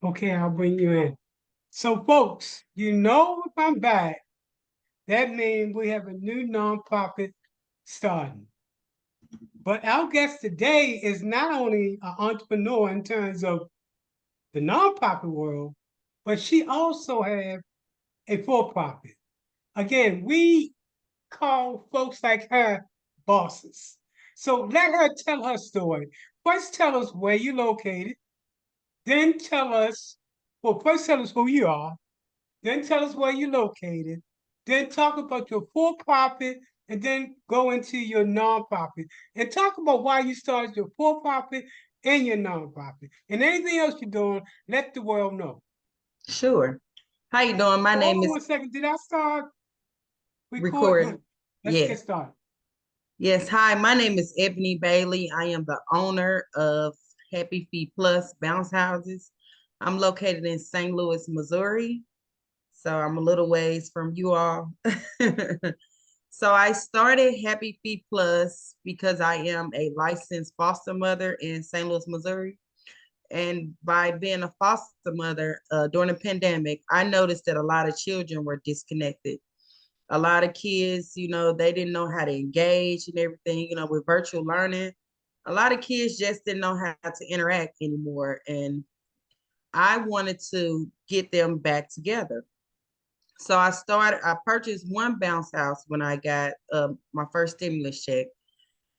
Okay, I'll bring you in. So, folks, you know if I'm back, that means we have a new nonprofit starting. But our guest today is not only an entrepreneur in terms of the nonprofit world, but she also has a for-profit. Again, we call folks like her bosses. So let her tell her story. First, tell us where you're located. Then tell us, well, first tell us who you are. Then tell us where you're located. Then talk about your for profit and then go into your nonprofit and talk about why you started your for profit and your nonprofit. And anything else you're doing, let the world know. Sure. How you doing? My So hold name on is one second. Did I start Recording. recording? Let's get Yes. started. Yes. Hi, my name is Ebony Bailey. I am the owner of Happy Feet Plus Bounce Houses. I'm located in St. Louis, Missouri. So I'm a little ways from you all. So I started Happy Feet Plus because I am a licensed foster mother in St. Louis, Missouri. And by being a foster mother during the pandemic, I noticed that a lot of children were disconnected. A lot of kids, they didn't know how to engage and everything, with virtual learning. A lot of kids just didn't know how to interact anymore. And I wanted to get them back together. So I purchased one bounce house when I got my first stimulus check.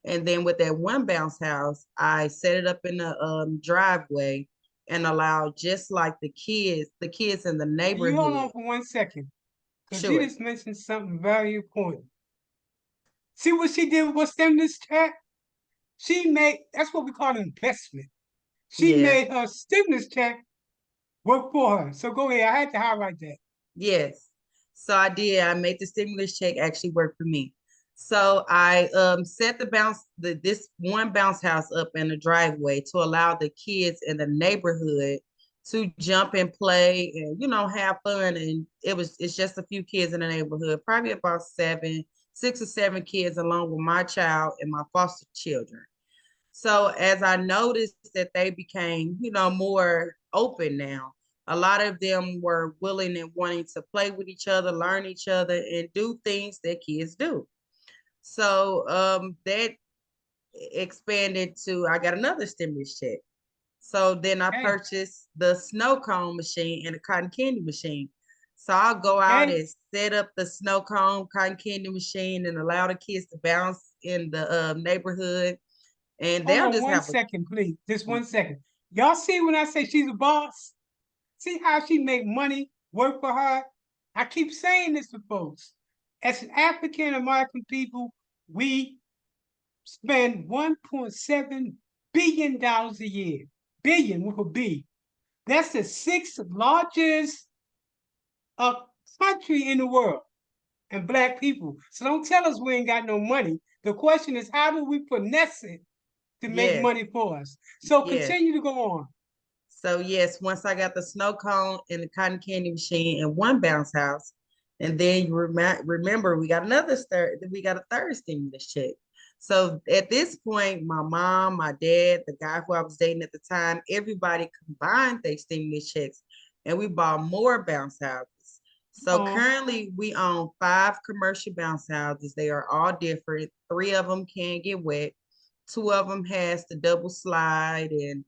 And then with that one bounce house, I set it up in the driveway and allowed just like the kids in the Can you hold neighborhood. on for 1 second? Because you Sure. just mentioned something very important. See what she did with stimulus check? She made, that's what we call an investment. She Yeah. made her stimulus check work for her. So go ahead. I had to highlight that. Yes. So I did. I made the stimulus check actually work for me. So I set this one bounce house up in the driveway to allow the kids in the neighborhood to jump and play and have fun. And it's just a few kids in the neighborhood, probably about 6 or 7 kids along with my child and my foster children. So as I noticed that they became, more open now, a lot of them were willing and wanting to play with each other, learn each other, and do things that kids do. So that expanded to I got another stimulus check. So then I Okay. purchased the snow cone machine and the cotton candy machine. So I'll go out Okay. and set up the snow cone cotton candy machine and allow the kids to bounce in the neighborhood, and Hold they'll on just one have a second, please. Just 1 second. Y'all see when I say she's a boss? See how she make money work for her? I keep saying this to folks. As African American people, we spend $1.7 billion a year. Billion with a B. That's the sixth largest uh, country in the world. And black people. So don't tell us we ain't got no money. The question is, how do we finesse it to make yes, money for us? So yes. continue to go on. So yes, once I got the snow cone and the cotton candy machine and one bounce house, and then you remember we got a third stimulus check. So at this point, my mom, my dad, the guy who I was dating at the time, everybody combined their stimulus checks, and we bought more bounce houses. So Oh, currently, we own 5 commercial bounce houses. They are all different. 3 of them can get wet. 2 of them has the double slide, and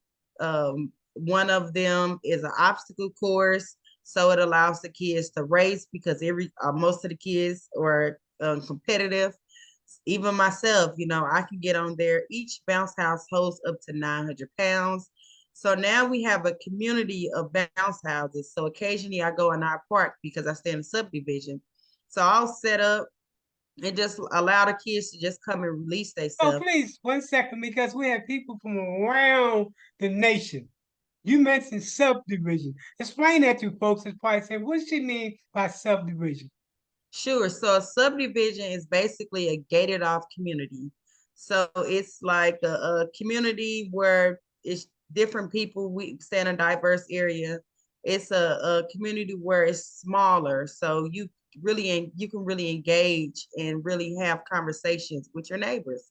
one of them is an obstacle course, so it allows the kids to race because every most of the kids are competitive. Even myself, I can get on there. Each bounce house holds up to 900 pounds. So now we have a community of bounce houses. So occasionally I go in our park because I stay in a subdivision. So I'll set up and just allow the kids to just come and release so themselves. please, 1 second, because we have people from around the nation. You mentioned subdivision. Explain that to folks that's probably saying, what does she mean by subdivision? Sure. So a subdivision is basically a gated off community. So it's like a community where it's different people. We stay in a diverse area. It's a community where it's smaller. So you can really engage and really have conversations with your neighbors.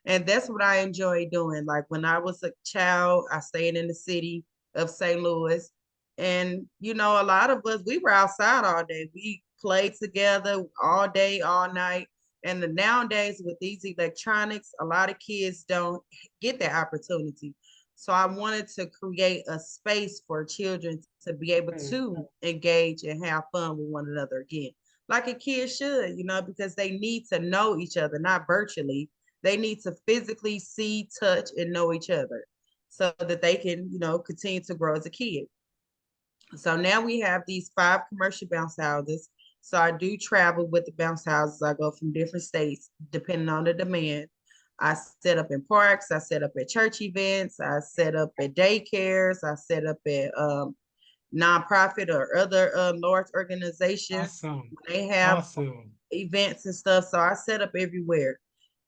And that's what I enjoy doing. Like when I was a child, I stayed in the city of St. Louis. And you know, a lot of us, we were outside all day. We played together all day, all night. And nowadays with these electronics, a lot of kids don't get that opportunity. So I wanted to create a space for children to be able Mm. to engage and have fun with one another again, like a kid should, you know, because they need to know each other, not virtually. They need to physically see, touch, and know each other so that they can, you know, continue to grow as a kid. So now we have these 5 commercial bounce houses. So I do travel with the bounce houses. I go from different states depending on the demand. I set up in parks, I set up at church events, I set up at daycares, I set up at nonprofit or other large organizations. Awesome. They have Awesome. events and stuff. So I set up everywhere.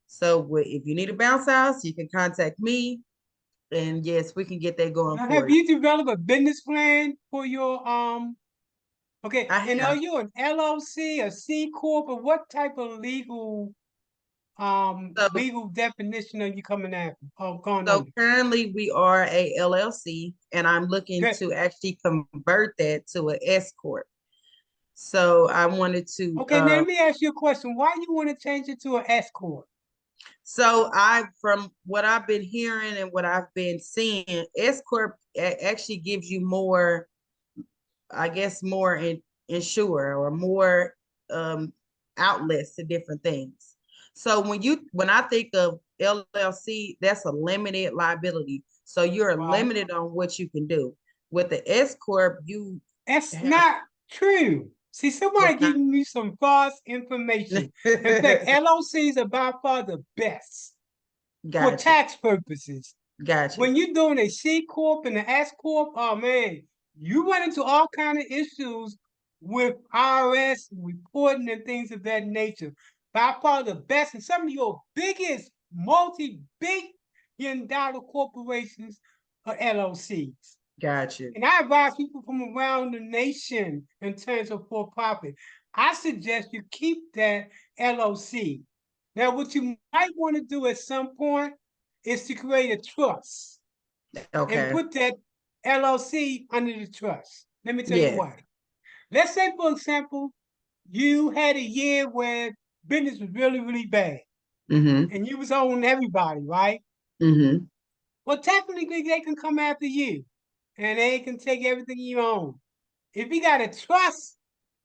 So if you need a bounce house, you can contact me. And yes, we can get that going Now, for have you. you developed a business plan for your okay, I and are have. you an LLC, a C corp, or what type of So legal definition are you coming at going So under? currently we are a LLC and I'm looking Good. to actually convert that to an S corp. So I wanted to Okay, now let me ask you a question. Why you want to change it to an S corp? so I from what I've been hearing and what I've been seeing, S corp actually gives you more, I guess, more insure or more um outlets to different things. So when I think of LLC, that's a limited liability. So you're Right. limited on what you can do. With the S corp, you That's have not true. See, somebody what's not. giving me some false information. In fact, LLCs are by far the best for Gotcha, tax purposes. gotcha. When you're doing a C corp and an S corp, oh man, you run into all kind of issues with IRS reporting and things of that nature. By far the best, and some of your biggest multi-billion dollar corporations are LLCs. Gotcha. And I advise people from around the nation in terms of for profit. I suggest you keep that LLC. Now, what you might want to do at some point is to create a trust and Okay. put that LLC under the trust. Let me tell you Yes. why. Let's say, for example, you had a year where business was really, really bad Mm-hmm. and you was owing everybody, right? Mm-hmm. Well, technically, they can come after you and they can take everything you own. If you got a trust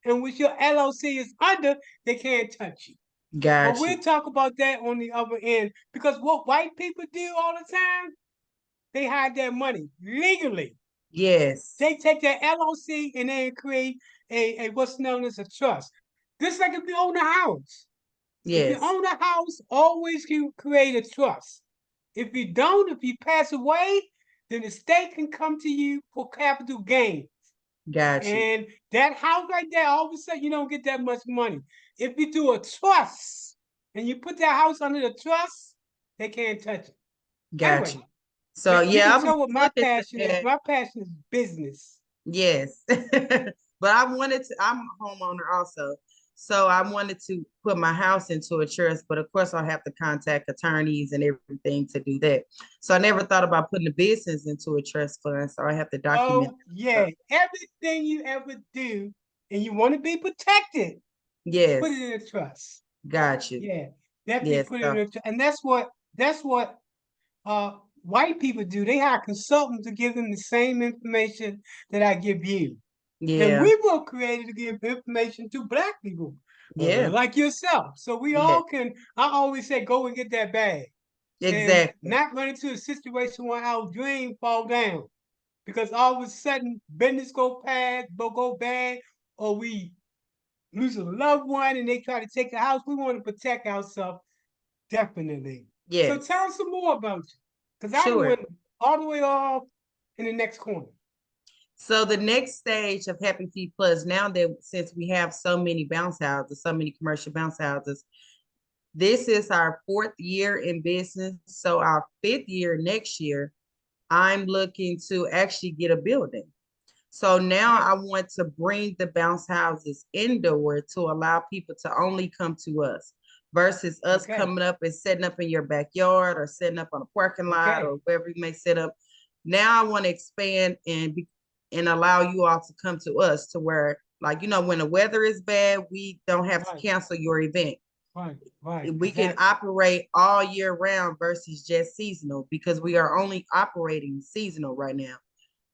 in which your LLC is under, they can't touch you. But Gotcha. we'll talk about that on the other end because what white people do all the time, they hide their money legally. Yes. They take their LLC and they create a what's known as a trust. Just like if you own a house. If you Yes. own a house, always you create a trust. If you don't, if you pass away, then the state can come to you for capital gain. Gotcha. And that house right there, all of a sudden, you don't get that much money. If you do a trust and you put that house under the trust, they can't touch it. Gotcha. Anyway, So you yeah, can I was tell what my looking to passion is. add. My passion is business. Yes. But I wanted to, I'm a homeowner also. So I wanted to put my house into a trust, but of course I'll have to contact attorneys and everything to do that. So I never thought about putting the business into a trust fund. So I have to document Oh, that yeah. stuff. Everything you ever do and you want to be protected, put it Yes. in a trust. Got you. Yeah. Definitely Yes. put it in So a trust. And that's what uh white people do. They hire consultants to give them the same information that I give you. And yeah. we were created to give information to black people, Yeah. like yourself. So we Yeah. all can, I always say, go and get that bag and Exactly. not run into a situation where our dream fall down. Because all of a sudden business go bad, go bad, or we lose a loved one and they try to take the house. We want to protect ourselves, definitely. So tell Yes. us some more about you. Because I Sure. went all the way off in the next corner. So the next stage of Happy Feet Plus, now that since we have so many bounce houses, so many commercial bounce houses, this is our 4th year in business. So our 5th year next year, I'm looking to actually get a building. So now Good. I want to bring the bounce houses indoor to allow people to only come to us versus us Okay. coming up and setting up in your backyard or setting up on a parking lot Okay. or wherever you may set up. Now I want to expand and and allow you all to come to us to where, like, when the weather is bad, we don't have to Right, cancel your event. right, We can exactly. operate all year round versus just seasonal because we are only operating seasonal right now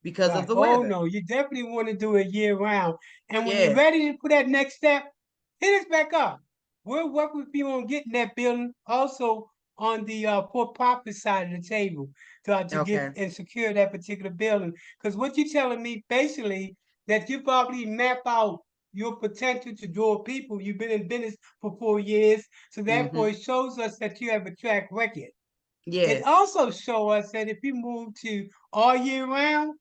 because of Right. the Oh weather. no, you definitely want to do it year round. And when you're Yes. ready to put that next step, hit us back up. We'll work with you on getting that building. Also on the for-profit side of the table to get Okay. and secure that particular building. Because what you're telling me basically that you probably map out your potential to draw people. You've been in business for 4 years, so therefore Hmm. it shows us that you have a track record. It Yes, also shows us that if you move to all year round,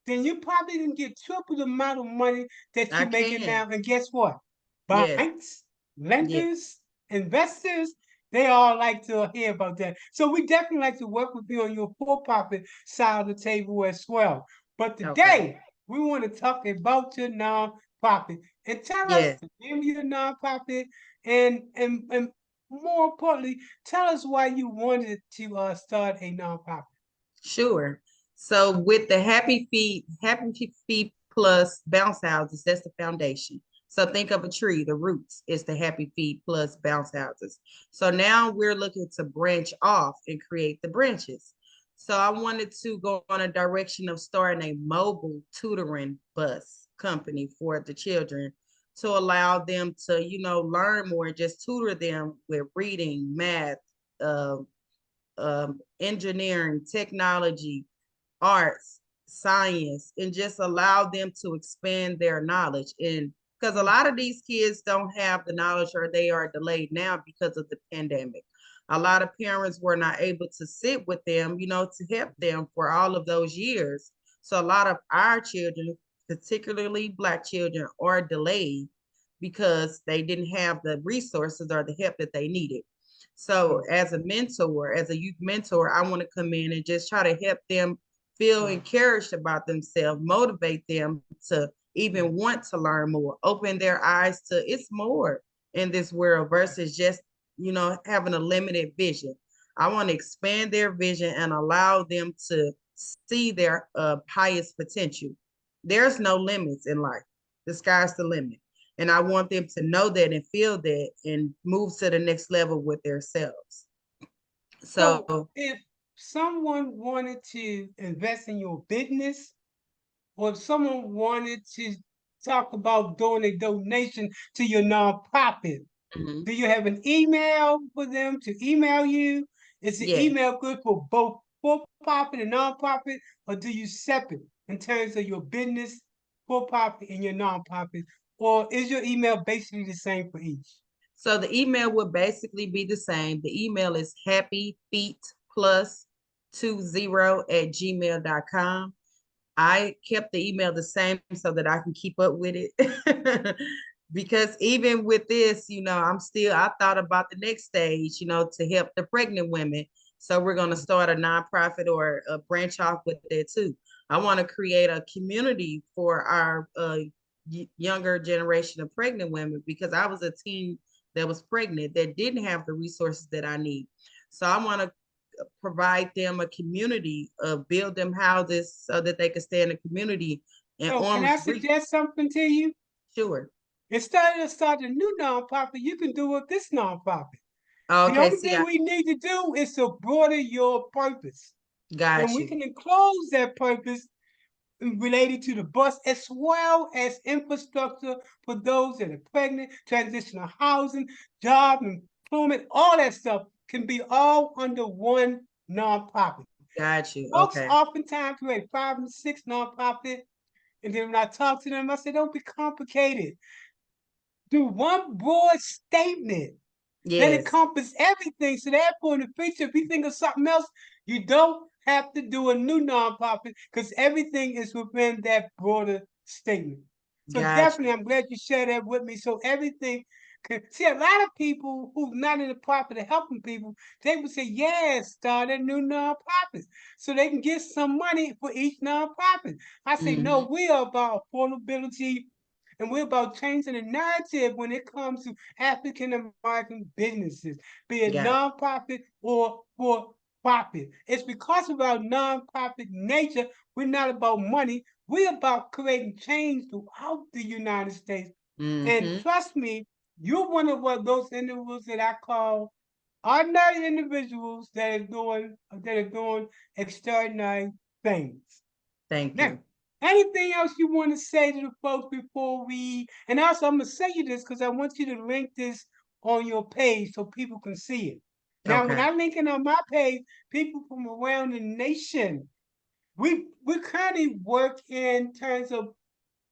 then you probably can get triple the amount of money that I you're making can. now. And guess what? Yes. Banks, Yes. lenders, investors, they all like to hear about that. So we definitely like to work with you on your for-profit side of the table as well. But Okay. today we want to talk about your nonprofit and tell us Yes. the name of your nonprofit and more importantly, tell us why you wanted to start a nonprofit. Sure. So with the Happy Feet Plus bounce houses, that's the foundation. So think of a tree, the roots is the Happy Feet Plus bounce houses. So now we're looking to branch off and create the branches. So I wanted to go on a direction of starting a mobile tutoring bus company for the children to allow them to, learn more, just tutor them with reading, math, uh, engineering, technology, arts, science, and just allow them to expand their knowledge. And because a Mm, lot of these kids don't have the knowledge or they are delayed now because of the pandemic. A lot of parents were not able to sit with them, to help them for all of those years. So a lot of our children, particularly Black children, are delayed because they didn't have the resources or the help that they needed. So mm, as a mentor, as a youth mentor, I want to come in and just try to help them feel right, encouraged about themselves, motivate them to mm, even want to learn more, open their eyes to it's more in this world right. versus just, having a limited vision. I want to expand their vision and allow them to see their highest potential. There's no limits in life. The sky's the limit. And I want them to know that and feel that and move to the next level with themselves. So So, if someone wanted to invest in your business, or if someone wanted to talk about doing a donation to your nonprofit, mhm, do you have an email for them to email you? Is the yes. email good for both for profit and nonprofit, or do you separate in terms of your business, for profit, and your nonprofit? Or is your email basically the same for each? So the email would basically be the same. The email is happyfeetplus20@gmail.com. I kept the email the same so that I can keep up with it. Because even with this, I thought about the next stage, to help the pregnant women. So we're going to start a nonprofit or a branch off with it too. I want to create a community for our younger generation of pregnant women because I was a teen that was pregnant that didn't have the resources that I need. So I want to provide them a community, build them houses so that they can stay in the community and So can I arms reach. suggest something to you? Sure. Instead of starting a new nonprofit, you can do with this nonprofit. The Okay, only see, I thing we need to do is to broaden your purpose. And got we you. can enclose that purpose related to the bus as well as infrastructure for those that are pregnant, transitional housing, job, employment, all that stuff can be all under one nonprofit. Got you. Folks Okay. oftentimes create 5 and 6 nonprofit, and then when I talk to them, I say, don't be complicated. Do one broad statement that Yes. encompass everything. So therefore, in the future, if you think of something else, you don't have to do a new nonprofit because everything is within that broader statement. So Got definitely, you. I'm glad you shared that with me. So everything can see a lot of people who's not in the profit of helping people, they would say, yeah, start a new nonprofit so they can get some money for each nonprofit. I say, no, Hmm. we are about affordability and we're about changing the narrative when it comes to African American businesses, be it Got nonprofit or for profit. It's because of our nonprofit nature. We're not about money. We're about creating change throughout the United States. And Mm-hmm. trust me, you're one of those individuals that I call ordinary individuals that are doing extraordinary things. Thank Now, you. anything else you want to say to the folks before we? And also, I'm gonna say you this because I want you to link this on your page so people can see it. Now, when Okay. I link it on my page, people from around the nation, we currently work in terms of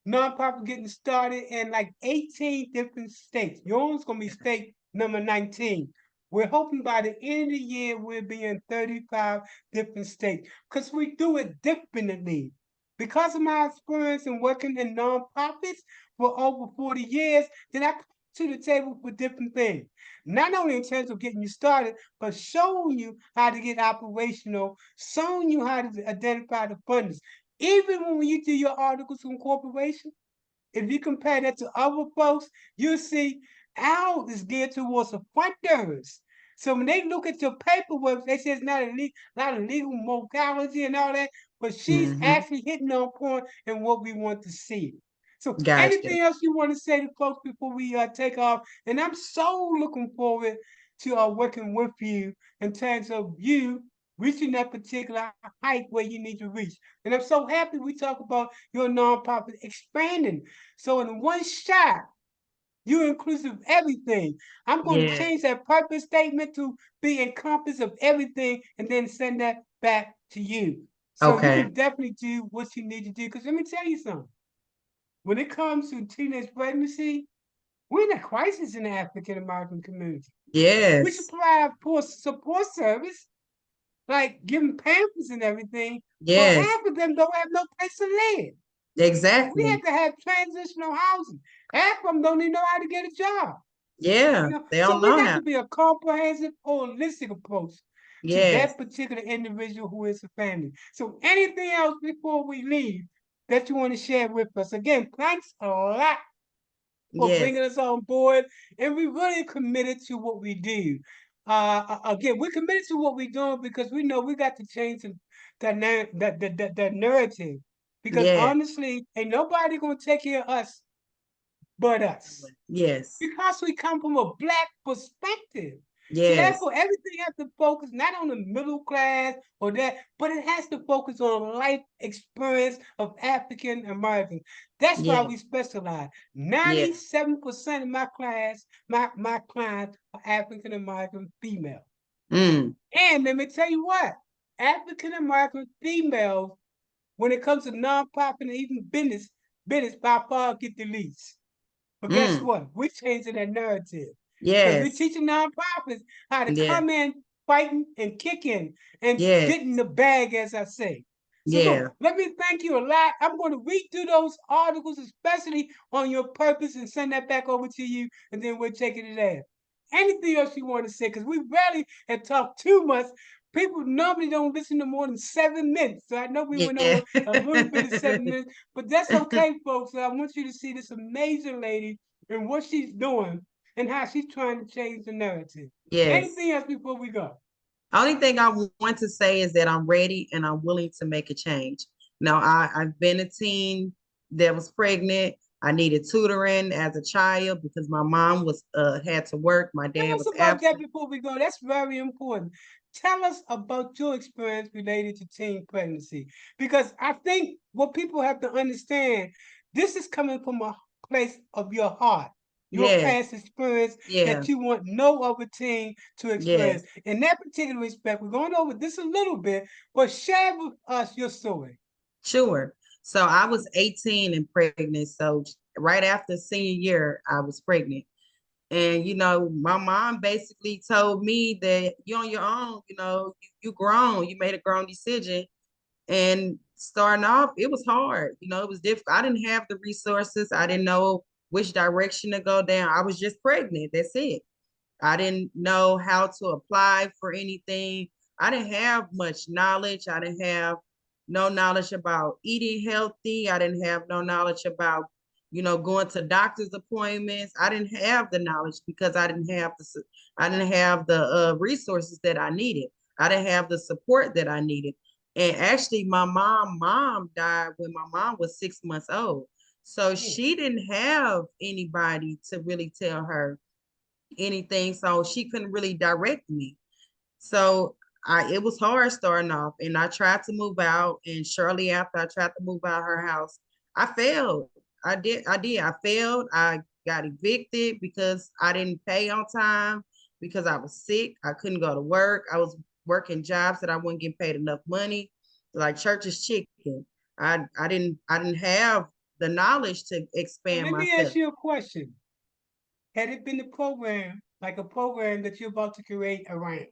nonprofit getting started in like 18 different states. Yours gonna be state number 19. We're hoping by the end of the year we'll be in 35 different states because we do it differently. Because of my experience in working in nonprofits for over 40 years, then I come to the table for different things. Not only in terms of getting you started, but showing you how to get operational, showing you how to identify the funders. Even when you do your articles of incorporation, if you compare that to other folks, you see ours is geared towards the funders. So when they look at your paperwork, they say it's not a legal modality and all that, but she's Mm-hmm. actually hitting on point and what we want to see. So Gotcha. anything else you want to say to folks before we take off? And I'm so looking forward to working with you in terms of you reaching that particular height where you need to reach. And I'm so happy we talk about your nonprofit expanding. So in one shot, you inclusive of everything. I'm going to Yeah. change that purpose statement to be encompass of everything and then send that back to you. So you Okay. can definitely do what you need to do. Because let me tell you something. When it comes to teenage pregnancy, we're in a crisis in the African American community. We should Yes. provide for support service, like giving pampers and everything, but Yes. half of them don't have no place to live. We have Exactly. to have transitional housing. Half of them don't even know how to get a job. Yeah. They So don't we know got how. to be a comprehensive, holistic approach to Yes. that particular individual who is a family. So anything else before we leave that you want to share with us? Again, thanks a lot for Yes. bringing us on board, and we really committed to what we do. Again, we're committed to what we're doing because we know we got to change the narrative. Because Yes. honestly, ain't nobody gonna take care of us but us Yes. because we come from a black perspective. So Yes. therefore, everything has to focus not on the middle class or that, but it has to focus on life experience of African Americans. That's why Yes. we specialize. Yes. 97% of my clients are African American female. Mm. And let me tell you what, African American females, when it comes to nonprofit and even business by far get the least. But guess Mm. what? We're changing that narrative because we're Yes. teaching nonprofits how to Yeah. come in fighting and kicking and Yes. getting the bag, as I say. So look, Yeah. let me thank you a lot. I'm going to read through those articles, especially on your purpose, and send that back over to you, and then we'll take it there. Anything else you want to say? Because we rarely have talked too much. People normally don't listen to more than 7 minutes. So I know we went Yeah. over a little bit of 7 minutes, but that's okay, folks. I want you to see this amazing lady and what she's doing and how she's trying to change the narrative. Yes. Anything else before we go? Only thing I want to say is that I'm ready and I'm willing to make a change. Now, I've been a teen that was pregnant. I needed tutoring as a child because my mom was had to work. My Tell dad us was about that absent. before we go. That's very important. Tell us about your experience related to teen pregnancy. Because I think what people have to understand, this is coming from a place of your heart, your Yes. past experience Yeah. that you want no other teen to experience. Yes. In that particular respect, we're going over this a little bit, but share with us your story. Sure. So I was 18 and pregnant. So right after senior year, I was pregnant. And my mom basically told me that you're on your own, you grown, you made a grown decision. And starting off, it was hard, it was difficult. I didn't have the resources. I didn't know which direction to go down. I was just pregnant. That's it. I didn't know how to apply for anything. I didn't have much knowledge. I didn't have no knowledge about eating healthy. I didn't have no knowledge about, going to doctor's appointments. I didn't have the knowledge because I didn't have the resources that I needed. I didn't have the support that I needed. And actually, my mom died when my mom was 6 months old. So Hmm. she didn't have anybody to really tell her anything. So she couldn't really direct me. So it was hard starting off, and I tried to move out. And shortly after I tried to move out her house, I failed. I failed. I got evicted because I didn't pay on time because I was sick. I couldn't go to work. I was working jobs that I wasn't getting paid enough money, like church's chicken. I didn't have the knowledge to So expand let me ask myself. you a question. Had it been a program, like a program that you're about to create around,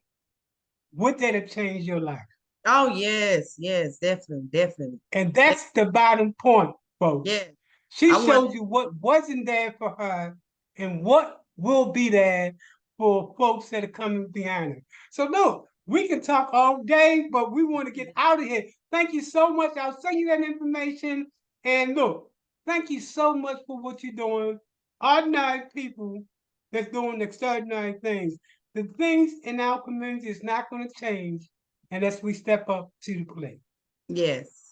would that have changed your life? Oh yes, yes, definitely, definitely. And that's the bottom point, folks. Yes. She I want showed you what wasn't there for her and what will be there for folks that are coming behind her. So look, we can talk all day, but we want to get out of here. Thank you so much. I'll send you that information. And look, thank you so much for what you're doing. Ordinary people that's doing extraordinary things. The things in our community is not going to change unless we step up to the plate. yes.